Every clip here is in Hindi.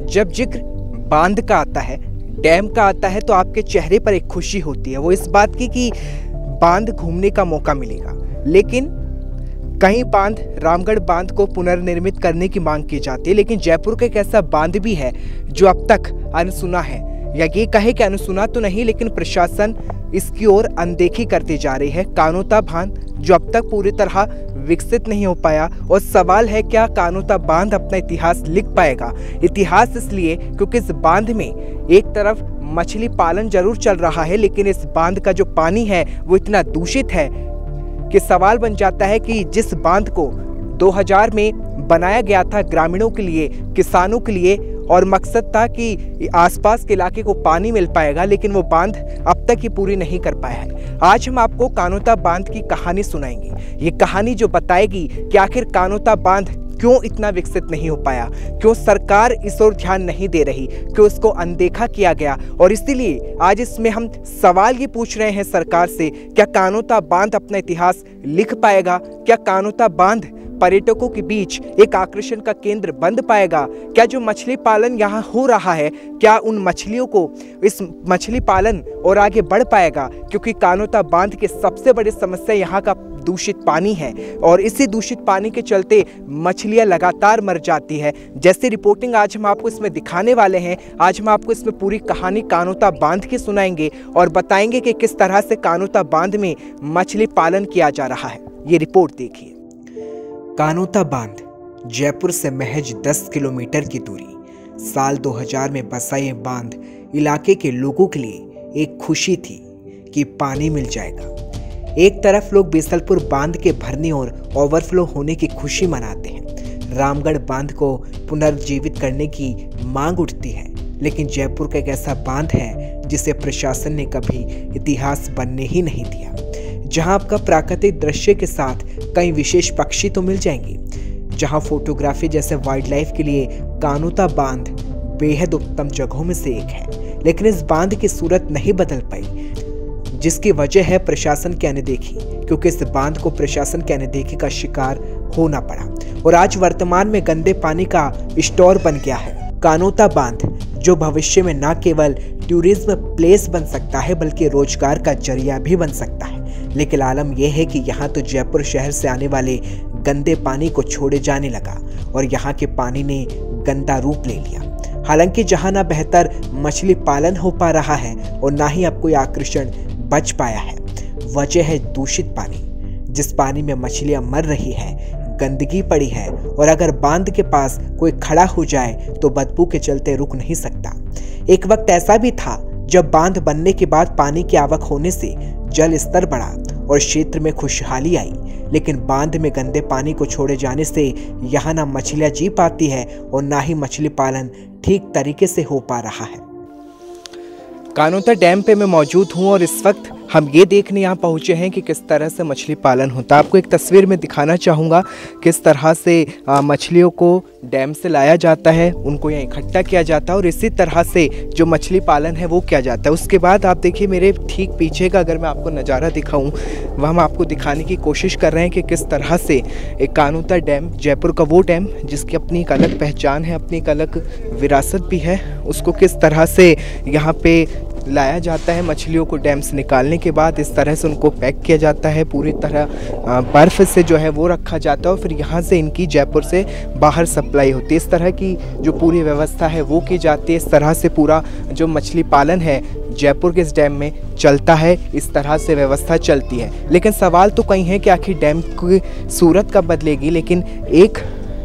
जब जिक्र बांध का आता है, डैम का आता है, तो आपके चेहरे पर एक खुशी होती है, वो इस बात की कि बांध घूमने का मौका मिलेगा। लेकिन कई बांध, रामगढ़ बांध को पुनर्निर्मित करने की मांग की जाती है, लेकिन जयपुर का एक ऐसा बांध भी है जो अब तक अनसुना है, या ये कहे कि अनसुना तो नहीं, लेकिन प्रशासन इसकी ओर अनदेखी करती जा रही है। कानोता बांध जो अब तक पूरी तरह विकसित नहीं हो पाया, और सवाल है क्या कानोता बांध अपना इतिहास लिख पाएगा। इतिहास इसलिए क्योंकि इस बांध में एक तरफ मछली पालन जरूर चल रहा है, लेकिन इस बांध का जो पानी है वो इतना दूषित है कि सवाल बन जाता है कि जिस बांध को 2000 में बनाया गया था ग्रामीणों के लिए, किसानों के लिए, और मकसद था कि आसपास के इलाके को पानी मिल पाएगा, लेकिन वो बांध अब तक ये पूरी नहीं कर पाया है। आज हम आपको कानोता बांध की कहानी सुनाएंगे। ये कहानी जो बताएगी कि आखिर कानोता बांध क्यों इतना विकसित नहीं हो पाया, क्यों सरकार इस ओर ध्यान नहीं दे रही, क्यों इसको अनदेखा किया गया। और इसीलिए आज इसमें हम सवाल ये पूछ रहे हैं सरकार से, क्या कानोता बांध अपना इतिहास लिख पाएगा? क्या कानोता बांध पर्यटकों के बीच एक आकर्षण का केंद्र बन पाएगा? क्या जो मछली पालन यहाँ हो रहा है, क्या उन मछलियों को इस मछली पालन और आगे बढ़ पाएगा? क्योंकि कानोता बांध के सबसे बड़ी समस्या यहाँ का दूषित पानी है, और इसी दूषित पानी के चलते मछलियाँ लगातार मर जाती है। जैसे रिपोर्टिंग आज हम आपको इसमें दिखाने वाले हैं। आज हम आपको इसमें पूरी कहानी कानोता बांध की सुनाएंगे और बताएंगे कि किस तरह से कानोता बांध में मछली पालन किया जा रहा है। ये रिपोर्ट देखिए। कानोता बांध जयपुर से महज 10 किलोमीटर की दूरी। साल 2000 में बसा ये बांध इलाके के लोगों के लिए एक खुशी थी कि पानी मिल जाएगा। एक तरफ लोग बीसलपुर बांध के भरने और ओवरफ्लो होने की खुशी मनाते हैं, रामगढ़ बांध को पुनर्जीवित करने की मांग उठती है, लेकिन जयपुर का एक ऐसा बांध है जिसे प्रशासन ने कभी इतिहास बनने ही नहीं दिया, जहां आपका प्राकृतिक दृश्य के साथ कई विशेष पक्षी तो मिल जाएंगे, जहां फोटोग्राफी जैसे वाइल्ड लाइफ के लिए कानोता बांध बेहद उत्तम जगहों में से एक है। लेकिन इस बांध की सूरत नहीं बदल पाई, जिसकी वजह है प्रशासन की अनदेखी, क्योंकि इस बांध को प्रशासन की अनदेखी का शिकार होना पड़ा और आज वर्तमान में गंदे पानी का स्टोर बन गया है। कानोता बांध जो भविष्य में न केवल टूरिज्म प्लेस बन सकता है बल्कि रोजगार का जरिया भी बन सकता है, लेकिन आलम यह है कि यहाँ तो जयपुर शहर से आने वाले गंदे पानी को छोड़े जाने लगा और यहाँ के पानी ने गंदा रूप ले लिया। हालांकि जहाँ ना बेहतर मछली पालन हो पा रहा है और ना ही अब कोई आकर्षण बच पाया है। वजह है दूषित पानी, जिस पानी में मछलियां मर रही है, गंदगी पड़ी है, और अगर बांध के पास कोई खड़ा हो जाए तो बदबू के चलते रुक नहीं सकता। एक वक्त ऐसा भी था जब बांध बनने के बाद पानी की आवक होने से जल स्तर बढ़ा और क्षेत्र में खुशहाली आई, लेकिन बांध में गंदे पानी को छोड़े जाने से यहाँ ना मछलियां जी पाती है और ना ही मछली पालन ठीक तरीके से हो पा रहा है। कानोता डैम पे मैं मौजूद हूँ और इस वक्त हम ये देखने यहाँ पहुँचे हैं कि किस तरह से मछली पालन होता है। आपको एक तस्वीर में दिखाना चाहूँगा किस तरह से मछलियों को डैम से लाया जाता है, उनको यहाँ इकट्ठा किया जाता है और इसी तरह से जो मछली पालन है वो किया जाता है। उसके बाद आप देखिए मेरे ठीक पीछे का अगर मैं आपको नज़ारा दिखाऊँ, वह हम आपको दिखाने की कोशिश कर रहे हैं कि किस तरह से एक कानोता डैम, जयपुर का वो डैम जिसकी अपनी एक अलग पहचान है, अपनी एक अलग विरासत भी है, उसको किस तरह से यहाँ पे लाया जाता है। मछलियों को डैम से निकालने के बाद इस तरह से उनको पैक किया जाता है, पूरी तरह बर्फ़ से जो है वो रखा जाता है और फिर यहाँ से इनकी जयपुर से बाहर सप्लाई होती है। इस तरह की जो पूरी व्यवस्था है वो की जाती है। इस तरह से पूरा जो मछली पालन है जयपुर के इस डैम में चलता है, इस तरह से व्यवस्था चलती है। लेकिन सवाल तो कई है कि आखिर डैम की सूरत कब बदलेगी, लेकिन एक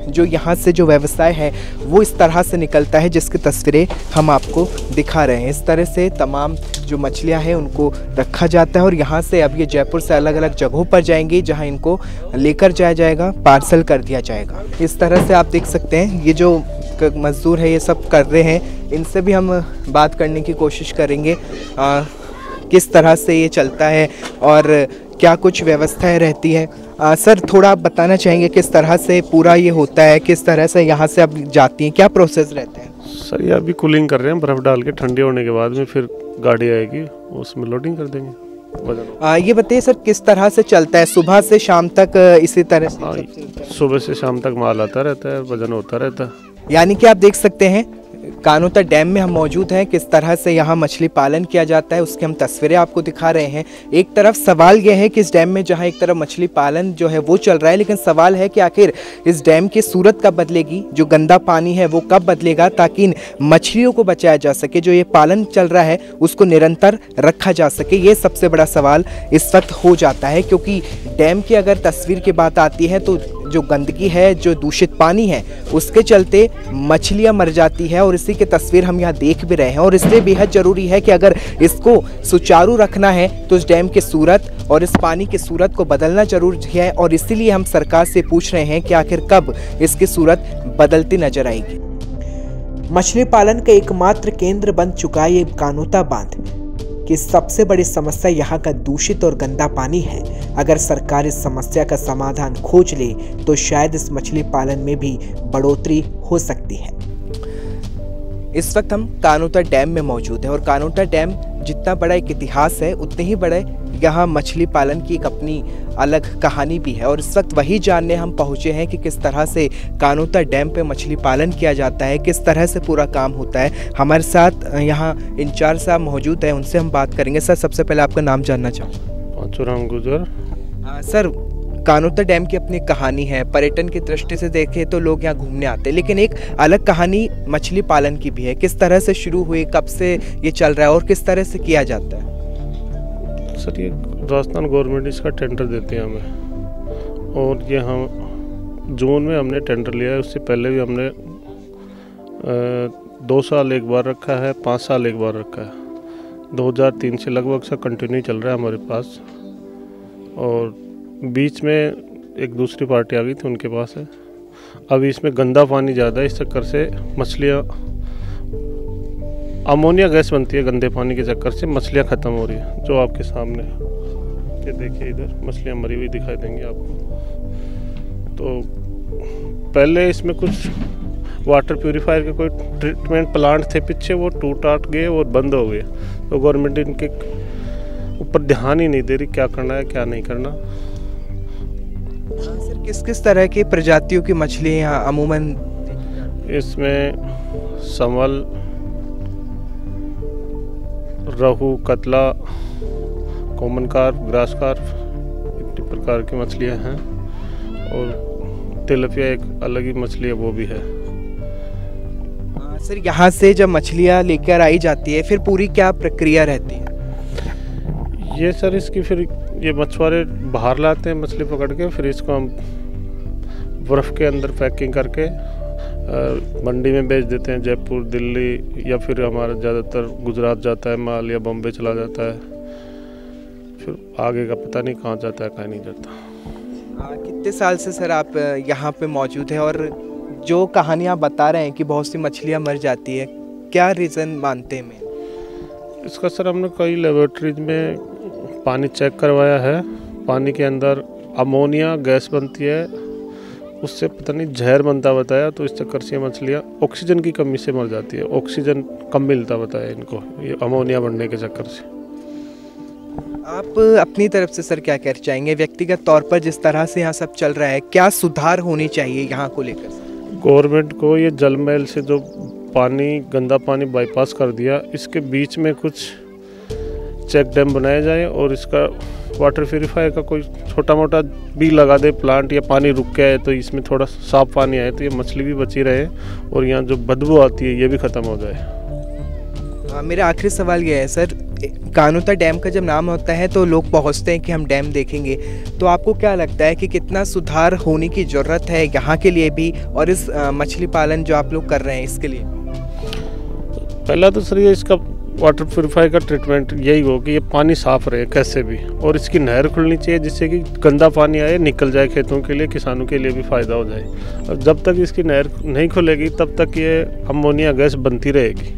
जो यहाँ से जो व्यवसाय है वो इस तरह से निकलता है जिसकी तस्वीरें हम आपको दिखा रहे हैं। इस तरह से तमाम जो मछलियाँ हैं उनको रखा जाता है और यहाँ से अब ये जयपुर से अलग अलग जगहों पर जाएंगी जहाँ इनको लेकर जाया जाएगा, पार्सल कर दिया जाएगा। इस तरह से आप देख सकते हैं ये जो मजदूर है ये सब कर रहे हैं, इनसे भी हम बात करने की कोशिश करेंगे किस तरह से ये चलता है और क्या कुछ व्यवस्थाएं रहती है। सर थोड़ा आप बताना चाहेंगे किस तरह से पूरा ये होता है, किस तरह से यहाँ से अब जाती हैं, क्या प्रोसेस रहते हैं? सर ये अभी कूलिंग कर रहे हैं, बर्फ़ डाल के ठंडी होने के बाद में फिर गाड़ी आएगी, उसमें लोडिंग कर देंगे। ये बताइए सर किस तरह से चलता है, सुबह से शाम तक इसी तरह से? सुबह से शाम तक माल आता रहता है, वजन होता रहता है। यानी कि आप देख सकते हैं कानोता डैम में हम मौजूद हैं। किस तरह से यहाँ मछली पालन किया जाता है उसकी हम तस्वीरें आपको दिखा रहे हैं। एक तरफ सवाल यह है कि इस डैम में जहाँ एक तरफ मछली पालन जो है वो चल रहा है, लेकिन सवाल है कि आखिर इस डैम की सूरत कब बदलेगी, जो गंदा पानी है वो कब बदलेगा, ताकि इन मछलियों को बचाया जा सके, जो ये पालन चल रहा है उसको निरंतर रखा जा सके। ये सबसे बड़ा सवाल इस वक्त हो जाता है, क्योंकि डैम की अगर तस्वीर की बात आती है तो जो गंदगी है, जो दूषित पानी है, उसके चलते मछलियां मर जाती है और इसी की तस्वीर हम यहाँ देख भी रहे हैं। और इसलिए बेहद ज़रूरी है कि अगर इसको सुचारू रखना है तो इस डैम की सूरत और इस पानी की सूरत को बदलना जरूरी है। और इसीलिए हम सरकार से पूछ रहे हैं कि आखिर कब इसकी सूरत बदलती नजर आएगी। मछली पालन का एकमात्र केंद्र बन चुका है ये कानोता बांध की सबसे बड़ी समस्या यहाँ का दूषित और गंदा पानी है। अगर सरकार इस समस्या का समाधान खोज ले तो शायद इस मछली पालन में भी बढ़ोतरी हो सकती है। इस वक्त हम कानोता डैम में मौजूद हैं और कानोता डैम जितना बड़ा एक इतिहास है उतने ही बड़े यहाँ मछली पालन की एक अपनी अलग कहानी भी है। और इस वक्त वही जानने हम पहुँचे हैं कि किस तरह से कानोता डैम पे मछली पालन किया जाता है, किस तरह से पूरा काम होता है। हमारे साथ यहाँ इंचार्ज साहब मौजूद हैं, उनसे हम बात करेंगे। सर, सबसे पहले आपका नाम जानना चाहूँगा। पांचूराम गुजर। सर, कानोता डैम की अपनी कहानी है। पर्यटन की दृष्टि से देखें तो लोग यहाँ घूमने आते हैं, लेकिन एक अलग कहानी मछली पालन की भी है। किस तरह से शुरू हुई, कब से ये चल रहा है और किस तरह से किया जाता है? सर, ये राजस्थान गवर्नमेंट इसका टेंडर देते हैं हमें, और ये हम जून में हमने टेंडर लिया है। उससे पहले भी हमने 2 साल एक बार रखा है, 5 साल एक बार रखा है। 2003 से लगभग से कंटिन्यू चल रहा है हमारे पास। और बीच में एक दूसरी पार्टी आ गई थी, उनके पास है। अभी इसमें गंदा पानी ज़्यादा है, इस चक्कर से मछलियाँ, अमोनिया गैस बनती है गंदे पानी के चक्कर से, मछलियाँ ख़त्म हो रही है। जो आपके सामने ये देखिए, इधर मछलियाँ मरी हुई दिखाई देंगी आपको। तो पहले इसमें कुछ वाटर प्यूरीफायर के कोई ट्रीटमेंट प्लांट थे पीछे, वो टूट गए और बंद हो गए। तो गवर्नमेंट इनके ऊपर ध्यान ही नहीं दे रही, क्या करना है क्या नहीं करना। सर, किस किस तरह की प्रजातियों की मछली यहाँ अमूमन? इसमें समल, रहू, कतला, कॉमन कार्प, ग्रास कार्प, इतने प्रकार की मछलियाँ हैं। और तिलपिया एक अलग ही मछली है, वो भी है। सर, यहाँ से जब मछलियाँ लेकर आई जाती है फिर पूरी क्या प्रक्रिया रहती है? ये सर, इसकी फिर ये मछुआरे बाहर लाते हैं मछली पकड़ के, फिर इसको हम बर्फ़ के अंदर पैकिंग करके मंडी में बेच देते हैं। जयपुर, दिल्ली, या फिर हमारा ज़्यादातर गुजरात जाता है माल, या बॉम्बे चला जाता है। फिर आगे का पता नहीं कहाँ जाता है, कहाँ नहीं जाता। कितने साल से सर आप यहाँ पे मौजूद हैं? और जो कहानियाँ बता रहे हैं कि बहुत सी मछलियाँ मर जाती है, क्या रीज़न मानते हैं? इसका सर, हमने कई लेबोरेटरीज में पानी चेक करवाया है। पानी के अंदर अमोनिया गैस बनती है, उससे पता नहीं जहर बनता बताया। तो इस चक्कर से मछलियाँ ऑक्सीजन की कमी से मर जाती है। ऑक्सीजन कम मिलता बताया इनको, ये अमोनिया बनने के चक्कर से। आप अपनी तरफ से सर क्या कहना चाहेंगे व्यक्तिगत तौर पर, जिस तरह से यहाँ सब चल रहा है, क्या सुधार होनी चाहिए यहाँ को लेकर? गवर्नमेंट को ये जल महल से जो पानी, गंदा पानी बाईपास कर दिया, इसके बीच में कुछ चेक डैम बनाया जाए और इसका वाटर प्यूरीफायर का कोई छोटा मोटा भी लगा दे प्लांट, या पानी रुक के आए तो इसमें थोड़ा साफ पानी आए तो ये मछली भी बची रहे और यहाँ जो बदबू आती है ये भी ख़त्म हो जाए। मेरा आखिरी सवाल ये है सर, कानोता डैम का जब नाम होता है तो लोग पहुँचते हैं कि हम डैम देखेंगे, तो आपको क्या लगता है कि कितना सुधार होने की ज़रूरत है यहाँ के लिए भी और इस मछली पालन जो आप लोग कर रहे हैं इसके लिए? पहला तो सर, ये इसका वाटर प्यूरीफायर का ट्रीटमेंट यही हो कि ये पानी साफ़ रहे कैसे भी, और इसकी नहर खुलनी चाहिए जिससे कि गंदा पानी आए, निकल जाए खेतों के लिए, किसानों के लिए भी फ़ायदा हो जाए। और जब तक इसकी नहर नहीं खुलेगी तब तक ये अमोनिया गैस बनती रहेगी।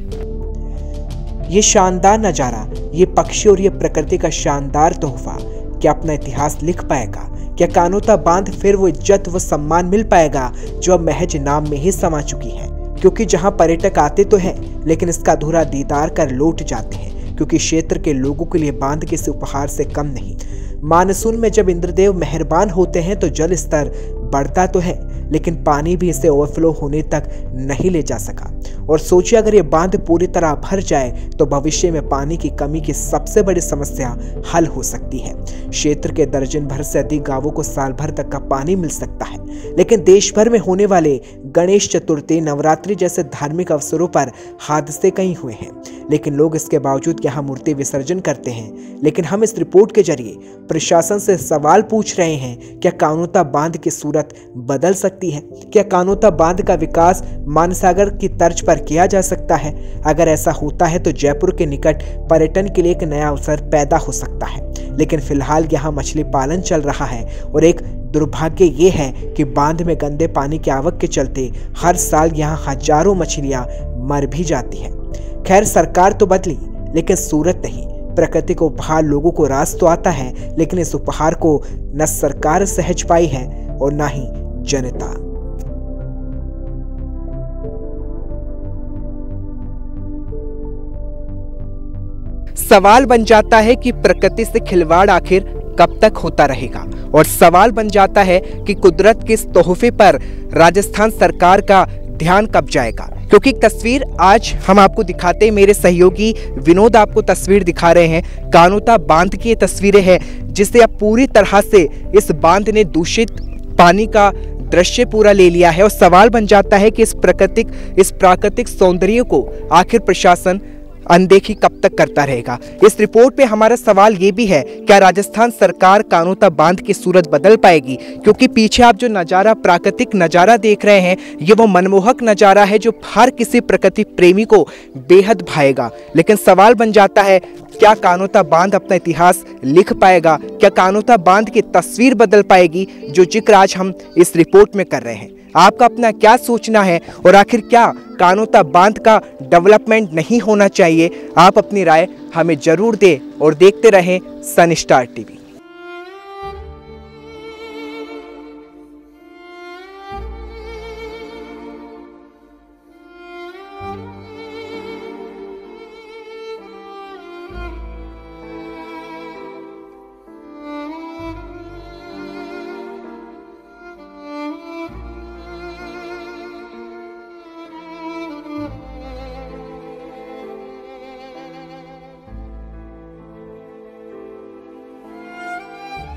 ये शानदार नज़ारा, ये पक्षी और ये प्रकृति का शानदार तोहफा क्या अपना इतिहास लिख पाएगा? क्या कानोता बांध फिर वो इज्जत व सम्मान मिल पाएगा जो अब महज नाम में ही समा चुकी है? क्योंकि जहां पर्यटक आते तो हैं, लेकिन इसका अधूरा दीदार कर लौट जाते हैं, क्योंकि क्षेत्र के लोगों के लिए बांध किसी उपहार से कम नहीं। मानसून में जब इंद्रदेव मेहरबान होते हैं तो जल स्तर बढ़ता तो है, लेकिन पानी भी इसे ओवरफ्लो होने तक नहीं ले जा सका। और सोचिए अगर ये बांध पूरी तरह भर जाए तो भविष्य में पानी की कमी की सबसे बड़ी समस्या हल हो सकती है। क्षेत्र के दर्जन भर से अधिक गांवों को साल भर तक का पानी मिल सकता है। लेकिन देश भर में होने वाले गणेश चतुर्थी, नवरात्रि जैसे धार्मिक अवसरों पर हादसे कई हुए हैं, लेकिन लोग इसके बावजूद यहाँ मूर्ति विसर्जन करते हैं। लेकिन हम इस रिपोर्ट के जरिए प्रशासन से सवाल पूछ रहे हैं, क्या कानोता बांध की सूरत बदल सकती है? क्या कानोता बांध का विकास मानसागर की तर्ज पर किया जा सकता है? अगर ऐसा होता है तो जयपुर के निकट पर्यटन के लिए एक नया अवसर पैदा हो सकता है। लेकिन फिलहाल यहाँ मछली पालन चल रहा है और एक दुर्भाग्य ये है कि बांध में गंदे पानी की आवक के चलते हर साल यहाँ हजारों मछलियां मर भी जाती हैं। खैर, सरकार तो बदली लेकिन सूरत नहीं। प्रकृति को उपहार लोगों को रास तो आता है, लेकिन इस उपहार को न सरकार सहज पाई है और न ही जनता। सवाल बन जाता है कि प्रकृति से खिलवाड़ आखिर कब तक होता रहेगा, और सवाल बन जाता है कि कुदरत के इस तोहफे पर राजस्थान सरकार का ध्यान कब जाएगा। क्योंकि तस्वीर आज हम आपको दिखाते हैं, मेरे सहयोगी विनोद आपको तस्वीर दिखा रहे हैं। कानोता बांध की ये तस्वीरें हैं जिससे अब पूरी तरह से इस बांध ने दूषित पानी का दृश्य पूरा ले लिया है। और सवाल बन जाता है कि इस प्राकृतिक सौंदर्य को आखिर प्रशासन अनदेखी कब तक करता रहेगा। इस रिपोर्ट पे हमारा सवाल ये भी है, क्या राजस्थान सरकार कानोता बांध की सूरत बदल पाएगी? क्योंकि पीछे आप जो नज़ारा, प्राकृतिक नज़ारा देख रहे हैं, ये वो मनमोहक नज़ारा है जो हर किसी प्रकृति प्रेमी को बेहद भाएगा। लेकिन सवाल बन जाता है, क्या कानोता बांध अपना इतिहास लिख पाएगा? क्या कानोता बांध की तस्वीर बदल पाएगी, जो जिक्र आज हम इस रिपोर्ट में कर रहे हैं? आपका अपना क्या सोचना है, और आखिर क्या कानोता बांध का डेवलपमेंट नहीं होना चाहिए? आप अपनी राय हमें जरूर दें और देखते रहें सन स्टार टीवी।